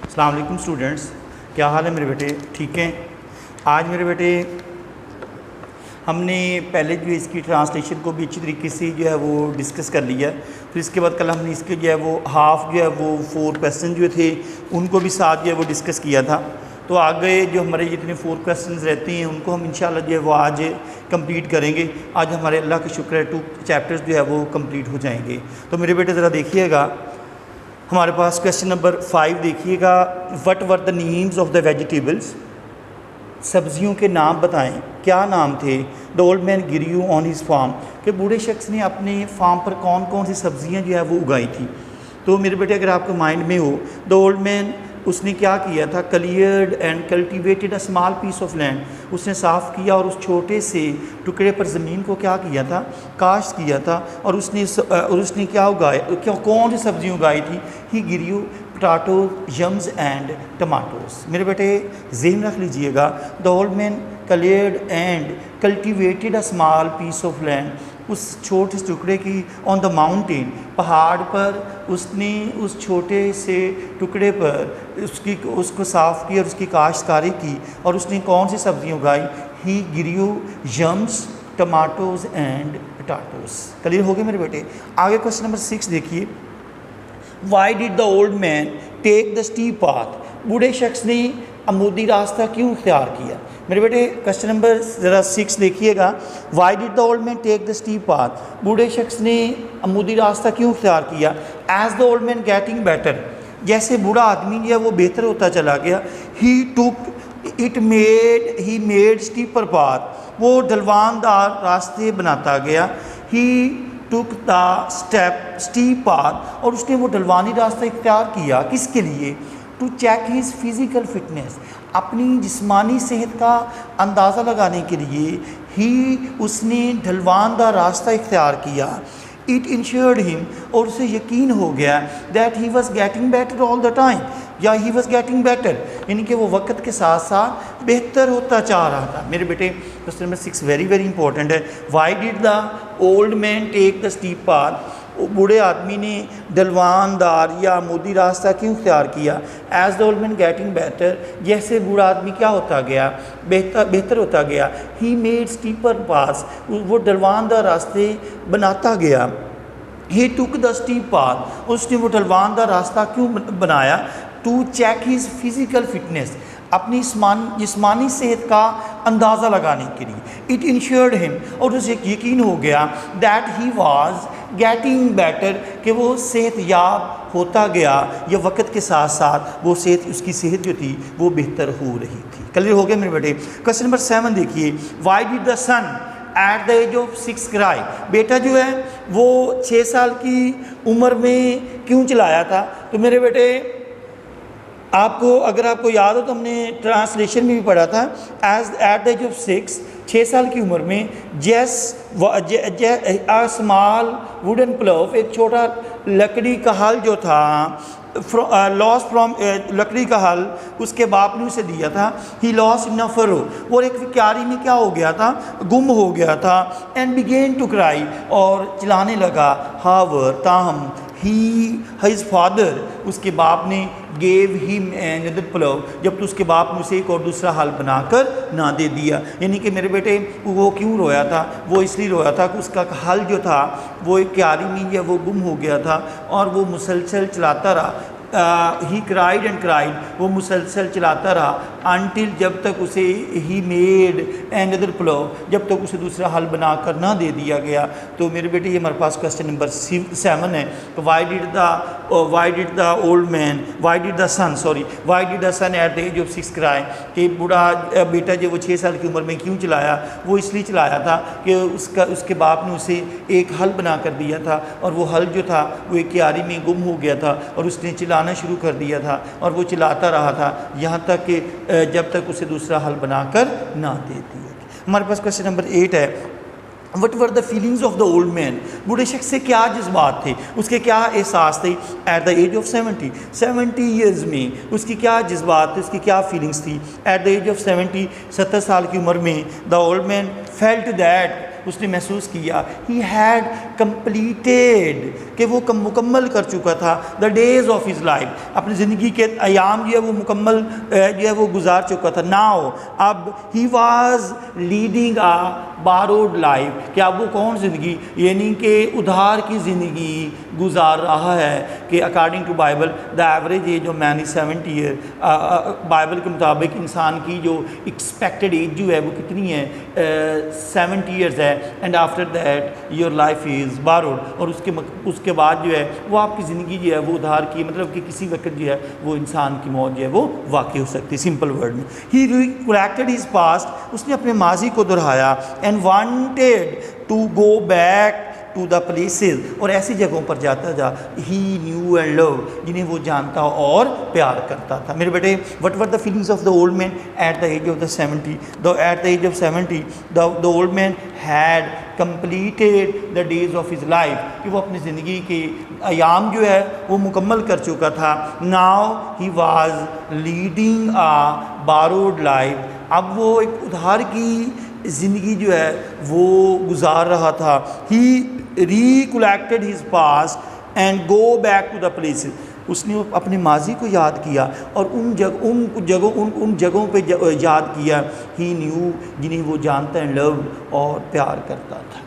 अस्सलाम वालेकुम स्टूडेंट्स, क्या हाल है मेरे बेटे? ठीक हैं। आज मेरे बेटे हमने पहले जो इसकी ट्रांसलेशन को भी अच्छी तरीके से जो है वो डिस्कस कर लिया। फिर इसके बाद कल हमने इसके जो है वो हाफ जो है वो 4 क्वेश्चन जो थे उनको भी साथ जो है वो डिस्कस किया था। तो आगे जो हमारे जितने 4 क्वेश्चंस रहते हैं उनको हम इंशाल्लाह जो है वो आज कंप्लीट करेंगे। आज हमारे अल्लाह का शुक्र है 2 चैप्टर्स जो है वो कंप्लीट हो जाएंगे। तो मेरे बेटे ज़रा देखिएगा, हमारे पास क्वेश्चन नंबर 5 देखिएगा। What were the names of the vegetables? सब्जियों के नाम बताएं, क्या नाम थे? The old man grew on his farm, कि बूढ़े शख्स ने अपने फार्म पर कौन कौन सी सब्जियां जो है वो उगाई थी। तो मेरे बेटे अगर आपके माइंड में हो, द ओल्ड मैन उसने क्या किया था? Cleared and cultivated a small piece of land, उसने साफ़ किया और उस छोटे से टुकड़े पर ज़मीन को क्या किया था? काश्त किया था। और उसने क्या उगाया, कौन सी सब्ज़ी उगाई थी? He grew potato, yams and tomatoes. मेरे बेटे ज़हन रख लीजिएगा, the old man cleared and cultivated a small piece of land, उस छोटे से टुकड़े की ऑन द माउंटेन, पहाड़ पर उसने उस छोटे से टुकड़े पर उसको साफ़ किया और उसकी काश्तकारी की। और उसने कौन सी सब्ज़ियाँ उगाई? He grew yams, tomatoes and potatoes. क्लियर हो गए मेरे बेटे? आगे क्वेश्चन नंबर 6 देखिए। Why did the old man take the steep path? बूढ़े शख्स ने अमूदी रास्ता क्यों इख्तियार किया? मेरे बेटे क्वेश्चन नंबर ज़रा 6 देखिएगा। Why did the old man take the steep path? बूढ़े शख्स ने अमूदी रास्ता क्यों इख्तियार किया? As the old man getting better, जैसे बूढ़ा आदमी जो है वो बेहतर होता चला गया। ही मेड स्टीपर पाथ, वो ढलवानदार रास्ते बनाता गया। He took the steep path, और उसने वो ढलवानी रास्ता इख्तियार किया किसके लिए? To check his physical fitness, अपनी जिस्मानी सेहत का अंदाज़ा लगाने के लिए उसने ढलवानदार रास्ता इख्तियार किया। इट इंश्योर्ड हिम, और उसे यकीन हो गया that he was getting better all the time, या ही वॉज गेटिंग बेटर, यानी कि वो वक्त के साथ साथ बेहतर होता चाह रहा था। मेरे बेटे question number 6 very very important है। Why did the old man take the steep path? बूढ़े आदमी ने ढलवानदार या अमूदी रास्ता क्यों इख्तियार किया? As the old man getting better, जैसे बूढ़ा आदमी क्या होता गया? बेहतर होता गया। ही मेड स्टीपर पास, वो ढलवानदार रास्ते बनाता गया। He took the steep path, उसने वो ढलवानदार रास्ता क्यों बनाया? To check his physical fitness, अपनी जिस्मानी सेहत का अंदाज़ा लगाने के लिए। इट इंश्योर्ड हिम, और उसे यकीन हो गया that he was getting better, कि वो सेहत याब होता गया, या वक्त के साथ साथ वो उसकी सेहत जो थी वो बेहतर हो रही थी। क्लियर हो गया मेरे बेटे? क्वेश्चन नंबर 7 देखिए। Why did the son at the age of 6 cry? बेटा जो है वो 6 साल की उम्र में क्यों चिल्लाया था? तो मेरे बेटे अगर आपको याद हो तो हमने ट्रांसलेशन में भी पढ़ा था। As at the age of 6 साल की उम्र में, अ स्मॉल वुडन प्लव, एक छोटा लकड़ी का हल जो था, लॉस फ्रॉम लकड़ी का हल उसके बाप ने उसे दिया था। ही लॉस इन फरो, और एक क्यारी में क्या हो गया था? गुम हो गया था। एंड बिगेन टू क्राई, और चिल्लाने लगा। हावर, ताहम, हिज फादर, उसके बाप ने गेव हिम एनदर प्लव, जब तो उसके बाप ने उसे एक और दूसरा हल बनाकर ना दे दिया। यानी कि मेरे बेटे वो क्यों रोया था? वो इसलिए रोया था कि उसका हल जो था वो एक क्यारी में या वो गुम हो गया था, और वो मुसलसल चलाता रहा। ही क्राइड एंड क्राइड, वो मुसलसल चलाता रहा अनटिल, जब तक उसे ही मेड एनदर प्लव, जब तक उसे दूसरा हल बनाकर ना दे दिया गया। तो मेरे बेटे ये हमारे पास क्वेश्चन नंबर 7 है। तो why did the old man, why did the son at the age of 6 cry, कि बूढ़ा बेटा जो वो 6 साल की उम्र में क्यों चलाया? वो इसलिए चलाया था कि उसके बाप ने उसे एक हल बना कर दिया था, और वो हल जो था वो एक क्यारी में गुम हो गया था, और उसने चिल्लाना शुरू कर दिया था, और वो चिल्लाता रहा था यहाँ तक कि जब तक उसे दूसरा हल बनाकर ना दे दिया। हमारे पास क्वेश्चन नंबर 8 है। What were the feelings of the old man? बूढ़े शख्स से क्या जज्बात थे, उसके क्या एहसास थे? At the age of 70 years में उसकी क्या जज्बात थे, उसकी क्या फीलिंग्स थी? एट द एज ऑफ 70 साल की उम्र में the old man felt that, उसने महसूस किया ही हैड कंप्लीटेड कि वो मुकम्मल कर चुका था the days of his life, अपनी ज़िंदगी के अयाम जो है वो मुकम्मल जो है वो गुजार चुका था। नाउ अब he was leading a borrowed life, कि अब वो कौन ज़िंदगी यानी कि उधार की ज़िंदगी गुजार रहा है कि according to Bible the average age of man is 70 year. Bible के मुताबिक इंसान की जो एक्सपेक्टेड एज जो है वो कितनी है 70 ईयर्स है। And after that your life is borrowed, और उसके बाद जो है वो आपकी ज़िंदगी जो है वो उधार की, मतलब कि किसी वक्त जो है वो इंसान की मौत जो है वो वाक़ई हो सकती है। सिंपल वर्ड में ही रिकलेक्टेड हिज पास्ट, उसने अपने माजी को दोहराया and wanted to go back to the places, और ऐसी जगहों पर जाता था ही न्यू एंड लव, जिन्हें वो जानता और प्यार करता था। मेरे बेटे what were the feelings of the old man at the age of the 70 at the age of 70 the old man had completed the days of his life, कि वो अपनी ज़िंदगी के अयाम जो है वो मुकम्मल कर चुका था। Now he was leading a borrowed life, अब वो एक उधार की ज़िंदगी जो है वो गुजार रहा था। He recollected his past and go back to the places, उसने अपने माजी को याद किया और उन जगहों पे याद किया ही न्यू, जिन्हें वो जानता है लव और प्यार करता था।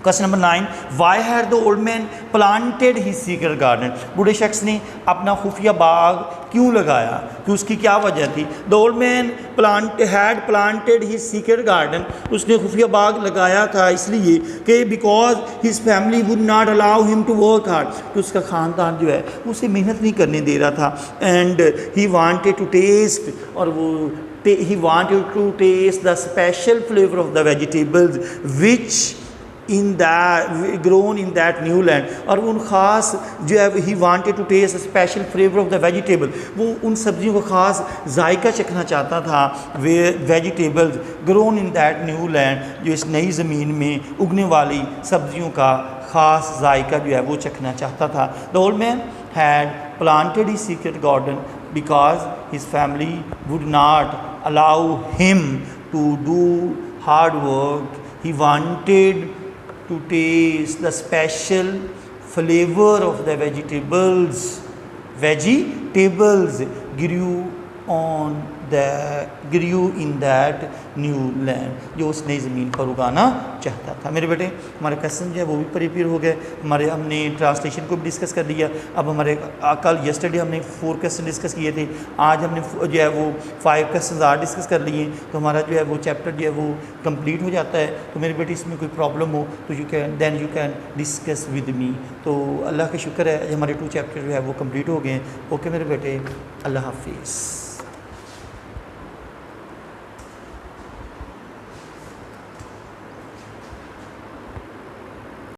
Question number 9, why had the old man planted his secret garden, बूढ़े शख्स ने अपना खुफिया बाग क्यों लगाया, कि उसकी क्या वजह थी। The old man had planted his secret garden, उसने खुफिया बाग लगाया था इसलिए कि because his family would not allow him to work hard, कि उसका ख़ानदान जो है उसे मेहनत नहीं करने दे रहा था। And he wanted to test, और वो he wanted to taste the special flavor of the vegetables which in that grown in that new land, और उन ख़ास जो है he wanted to taste the special flavor of the vegetable, वो उन सब्जियों को ख़ास जायका चखना चाहता था। वे vegetables grown in that new land, जो इस नई ज़मीन में उगने वाली सब्जियों का ख़ास जायका जो है वो चखना चाहता था। The old man had planted his secret garden because his family would not allow him to do hard work. He wanted to taste the special flavor of the vegetables grew in that new land, जो उस नई ज़मीन पर उगाना चाहता था। मेरे बेटे हमारे क्वेश्चन जो है वो भी प्रिपेयर हो गए, हमने ट्रांसलेशन को भी डिस्कस कर लिया। अब हमारे कल येस्टरडे हमने 4 क्वेश्चन डिस्कस किए थे, आज हमने जो है वो 5 क्वेश्चन और डिस्कस कर लिए, तो हमारा जो है वो चैप्टर जो है वो कंप्लीट हो जाता है। तो मेरे बेटे इसमें कोई प्रॉब्लम हो तो you can discuss with me. तो अल्लाह का शुक्र है हमारे 2 चैप्टर जो है वो कंप्लीट हो गए। ओके मेरे बेटे, अल्लाह हाफिज़।